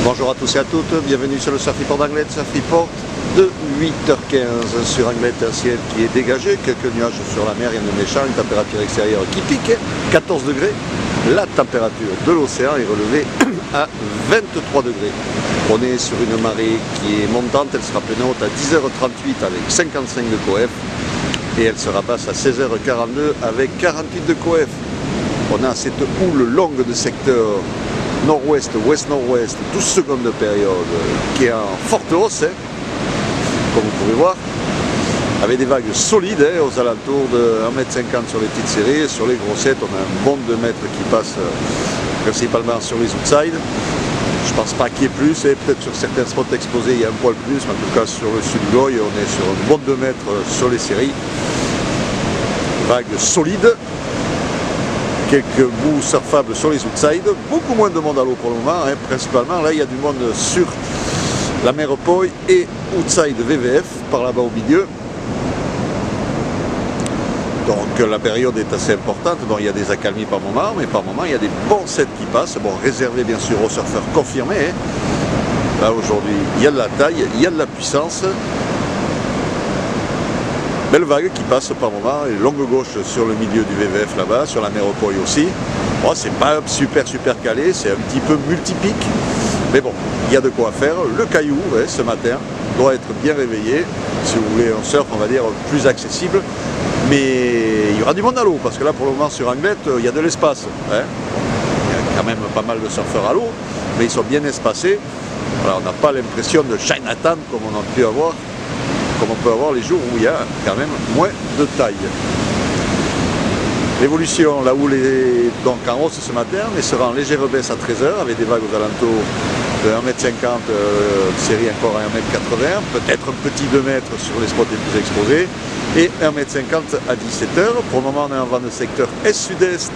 Bonjour à tous et à toutes, bienvenue sur le Surf Report d'Anglet, Surf Report de 8h15 sur Anglet, un ciel qui est dégagé, quelques nuages sur la mer, rien de méchant, une température extérieure qui pique, 14 degrés. La température de l'océan est relevée à 23 degrés. On est sur une marée qui est montante, elle sera pleine haute à 10h38 avec 55 de coef et elle sera basse à 16h42 avec 48 de coef. On a cette houle longue de secteur nord-ouest, ouest-nord-ouest, 12 secondes de période qui est en forte hausse, comme vous pouvez voir, avec des vagues solides aux alentours de 1,50 m sur les petites séries. Sur les grossettes, on a un bon 2 mètres qui passe principalement sur les outsides. Je pense pas qu'il y ait plus, et peut-être sur certains spots exposés il y a un poil plus, mais en tout cas sur le sud Goy, on est sur un bon 2 mètres sur les séries. Vagues solides. Quelques bouts surfables sur les outsides, beaucoup moins de monde à l'eau pour le moment, principalement là il y a du monde sur la mer Poi et outside VVF par là-bas au milieu. Donc la période est assez importante, donc il y a des accalmies par moment, mais par moment il y a des bons sets qui passent, bon réservés bien sûr aux surfeurs confirmés. Là aujourd'hui il y a de la taille, il y a de la puissance. Belle vague qui passe par moment, et longue gauche sur le milieu du VVF là-bas, sur la mer Poi aussi. Bon, c'est pas super calé, c'est un petit peu multipique, mais bon, il y a de quoi faire. Le caillou, ce matin, doit être bien réveillé, si vous voulez un surf, on va dire, plus accessible, mais il y aura du monde à l'eau, parce que là, pour le moment, sur Anglet, il y a de l'espace. Il y a quand même pas mal de surfeurs à l'eau, mais ils sont bien espacés. Voilà, on n'a pas l'impression de Chinatown comme on a pu avoir. Comme on peut avoir les jours où il y a quand même moins de taille. L'évolution, la houle est donc en hausse ce matin, mais sera en légère baisse à 13h avec des vagues aux alentours de 1,50 m, série encore à 1,80 m, peut-être un petit 2 mètres sur les spots les plus exposés, et 1,50 m à 17h. Pour le moment, on est en vent de secteur est-sud-est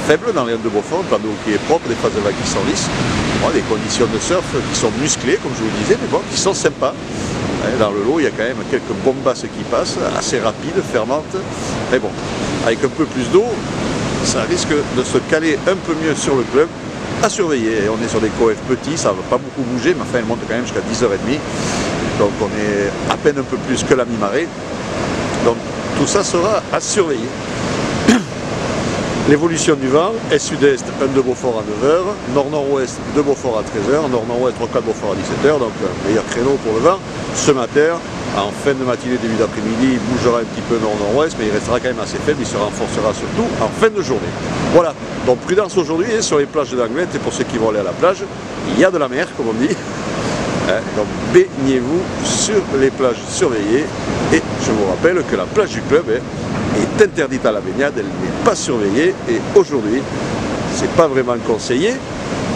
faible dans les Indes de Beaufort, un d'eau qui est propre, des phases de vagues qui sont lisses. Bon, des conditions de surf qui sont musclées, comme je vous le disais, mais bon, qui sont sympas. Dans le lot, il y a quand même quelques bombasses qui passent, assez rapides, fermantes. Mais bon, avec un peu plus d'eau, ça risque de se caler un peu mieux sur le club, à surveiller. Et on est sur des coefs petits, ça ne va pas beaucoup bouger, mais enfin, elle monte quand même jusqu'à 10h30. Donc on est à peine un peu plus que la mi-marée. Donc tout ça sera à surveiller. L'évolution du vent, est-sud-est, 1 de Beaufort à 9h, nord-nord-ouest, 2 Beaufort à 13h, nord-nord-ouest, 3-4 Beaufort à 17h, donc meilleur créneau pour le vent. Ce matin, en fin de matinée, début d'après-midi, il bougera un petit peu nord-nord-ouest, mais il restera quand même assez faible, il se renforcera surtout en fin de journée. Voilà, donc prudence aujourd'hui sur les plages d'Anglet, et pour ceux qui vont aller à la plage, il y a de la mer, comme on dit. Donc baignez-vous sur les plages surveillées, et je vous rappelle que la plage du club est interdite à la baignade, elle n'est pas surveillée, et aujourd'hui, c'est pas vraiment conseillé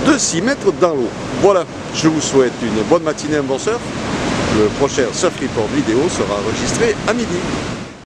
de s'y mettre dans l'eau. Voilà, je vous souhaite une bonne matinée, un bon surf. Le prochain Surf Report vidéo sera enregistré à midi.